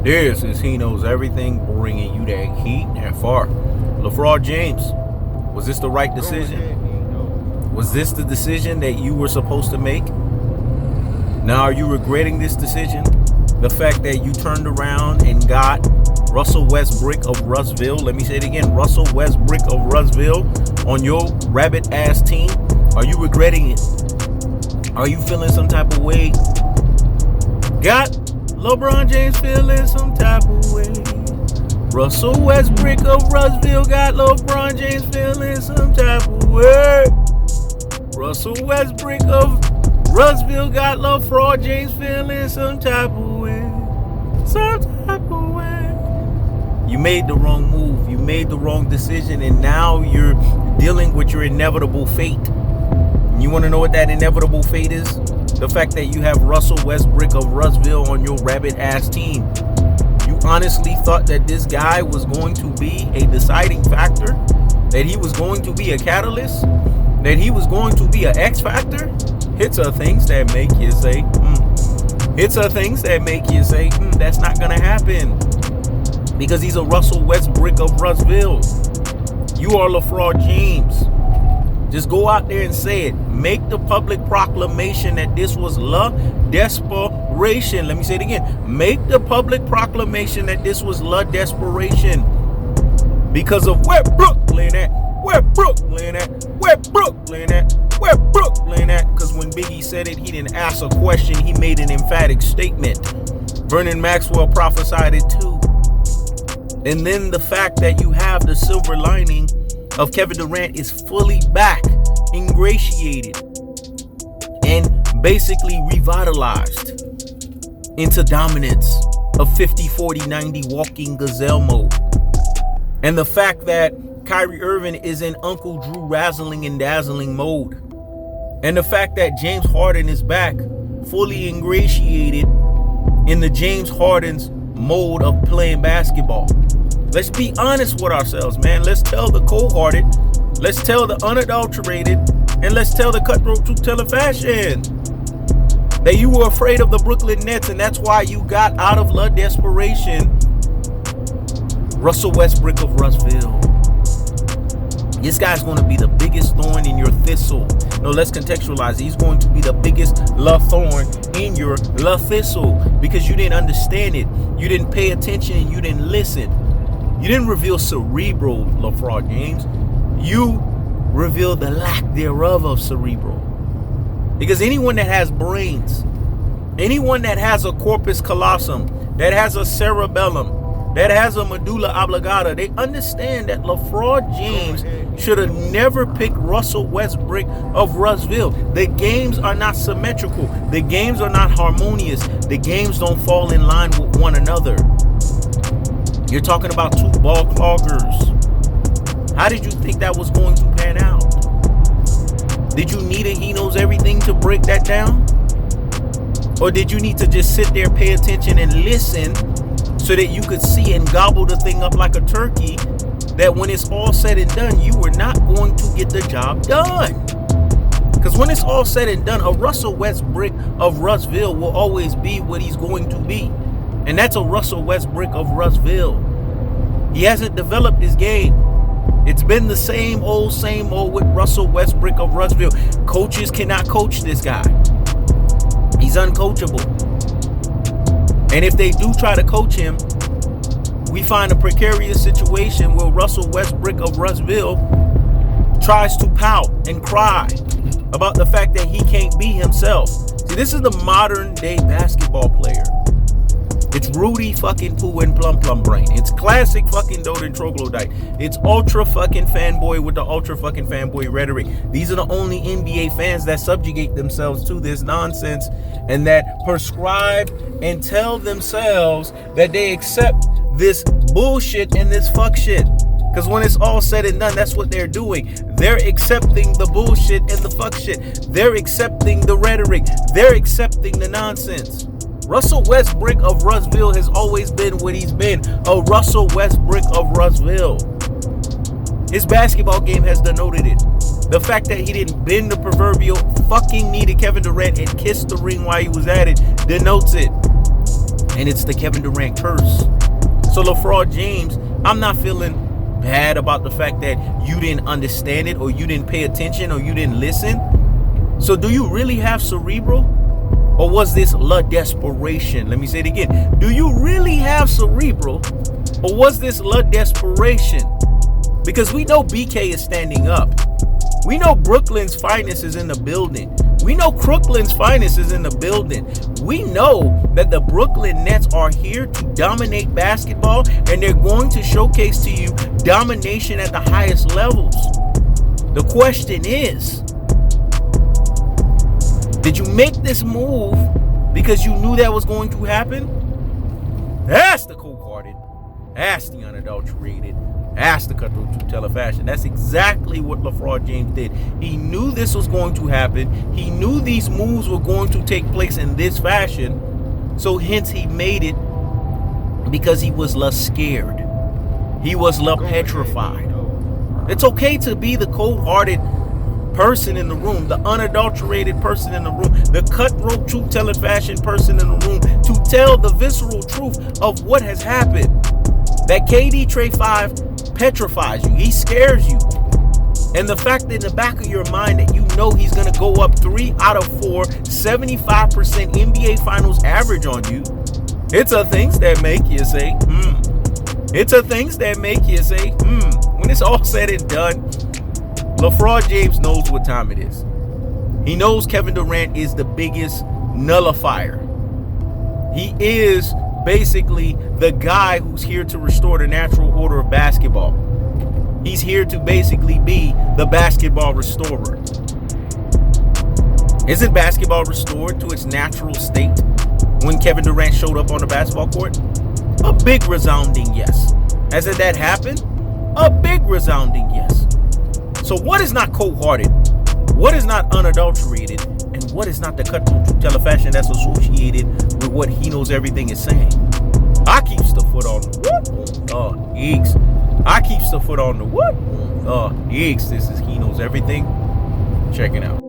This is He Knows Everything, bringing you that heat and far. LeBron James, was this the right decision? Was this the decision that you were supposed to make? Now, are you regretting this decision? The fact that you turned around and got Russell Westbrick of Russville, let me say it again, Russell Westbrick of Russville on your rabbit-ass team? Are you regretting it? Are you feeling some type of way? Got LeBron James feeling some type of way. Russell Westbrick of Russville got LeBron James feeling some type of way. Russell Westbrick of Russville got LeBron James feeling some type of way. Some type of way. You made the wrong move. You made the wrong decision, and now you're dealing with your inevitable fate. You want to know what that inevitable fate is? The fact that you have Russell Westbrick of Russville on your rabbit-ass team. You honestly thought that this guy was going to be a deciding factor? That he was going to be a catalyst? That he was going to be an X factor? It's are things that make you say, It's are things that make you say, that's not going to happen. Because he's a Russell Westbrick of Russville. You are LeBron James. Just go out there and say it. Make the public proclamation that this was desperation. Let me say it again. Make the public proclamation that this was desperation. Because of where Brooklyn at, where Brooklyn at, where Brooklyn at, where Brooklyn at. Because when Biggie said it, he didn't ask a question. He made an emphatic statement. Vernon Maxwell prophesied it too. And then the fact that you have the silver lining of Kevin Durant is fully back, ingratiated, and basically revitalized into dominance of 50, 40, 90 walking gazelle mode. And the fact that Kyrie Irving is in Uncle Drew razzling and dazzling mode. And the fact that James Harden is back, fully ingratiated in the James Harden's mode of playing basketball. Let's be honest with ourselves, man. Let's tell the cold-hearted, let's tell the unadulterated, and let's tell the cutthroat truth-telling fashion that you were afraid of the Brooklyn Nets, and that's why you got out of love desperation Russell Westbrick of Russville. This guy's going to be the biggest thorn in your thistle. No, let's contextualize. He's going to be the biggest love thorn in your love thistle because you didn't understand it. You didn't pay attention. You didn't listen. You didn't reveal cerebral, LeBron James. You revealed the lack thereof of cerebral. Because anyone that has brains, anyone that has a corpus callosum, that has a cerebellum, that has a medulla oblongata, they understand that LeBron James should have never picked Russell Westbrick of Russville. The games are not symmetrical. The games are not harmonious. The games don't fall in line with one another. You're talking about two ball cloggers. How did you think that was going to pan out? Did you need a He Knows Everything to break that down? Or did you need to just sit there, pay attention, and listen so that you could see and gobble the thing up like a turkey, that when it's all said and done, you were not going to get the job done? Because when it's all said and done, a Russell Westbrick of Russville will always be what he's going to be. And that's a Russell Westbrick of Russville. He hasn't developed his game. It's been the same old with Russell Westbrick of Russville. Coaches cannot coach this guy. He's uncoachable. And if they do try to coach him, we find a precarious situation where Russell Westbrick of Russville tries to pout and cry about the fact that he can't be himself. See, this is the modern day basketball player. It's Rudy fucking Poo and Plum Plum Brain. It's classic fucking Doden Troglodyte. It's ultra fucking fanboy with the ultra fucking fanboy rhetoric. These are the only NBA fans that subjugate themselves to this nonsense and that prescribe and tell themselves that they accept this bullshit and this fuck shit. Because when it's all said and done, that's what they're doing. They're accepting the bullshit and the fuck shit. They're accepting the rhetoric. They're accepting the nonsense. Russell Westbrick of Russville has always been what he's been, a Russell Westbrick of Russville. His basketball game has denoted it. The fact that he didn't bend the proverbial fucking knee to Kevin Durant and kiss the ring while he was at it denotes it. And it's the Kevin Durant curse. So LeBron James, I'm not feeling bad about the fact that you didn't understand it, or you didn't pay attention, or you didn't listen. So do you really have cerebral? Or was this la desperation? Let me say it again. Do you really have cerebral? Or was this la desperation? Because we know BK is standing up. We know Brooklyn's finest is in the building. We know Crooklyn's finest is in the building. We know that the Brooklyn Nets are here to dominate basketball, and they're going to showcase to you domination at the highest levels. The question is, did you make this move because you knew that was going to happen? That's the cold-hearted. That's the unadulterated. That's the cutthroat truth-teller fashion. That's exactly what LeBron James did. He knew this was going to happen. He knew these moves were going to take place in this fashion. So hence he made it because he was less scared. He was less petrified. It's okay to be the cold-hearted person in the room, the unadulterated person in the room, the cutthroat truth-telling fashion person in the room, to tell the visceral truth of what has happened. That KD Trey 5 petrifies you. He scares you. And the fact that in the back of your mind that you know he's going to go up 3 out of 4, 75% NBA Finals average on you, it's a things that make you say, It's a things that make you say, When it's all said and done, LeBron James knows what time it is. He knows Kevin Durant is the biggest nullifier. He is basically the guy who's here to restore the natural order of basketball. He's here to basically be the basketball restorer. Isn't basketball restored to its natural state when Kevin Durant showed up on the basketball court? A big resounding yes. Hasn't that happened? A big resounding yes. So what is not cold-hearted? What is not unadulterated? And what is not the cutthroat truth-teller fashion that's associated with what he knows everything is saying? I keeps the foot on the what? Eeks. I keeps the foot on the what? Eeks. This is He Knows Everything. Check it out.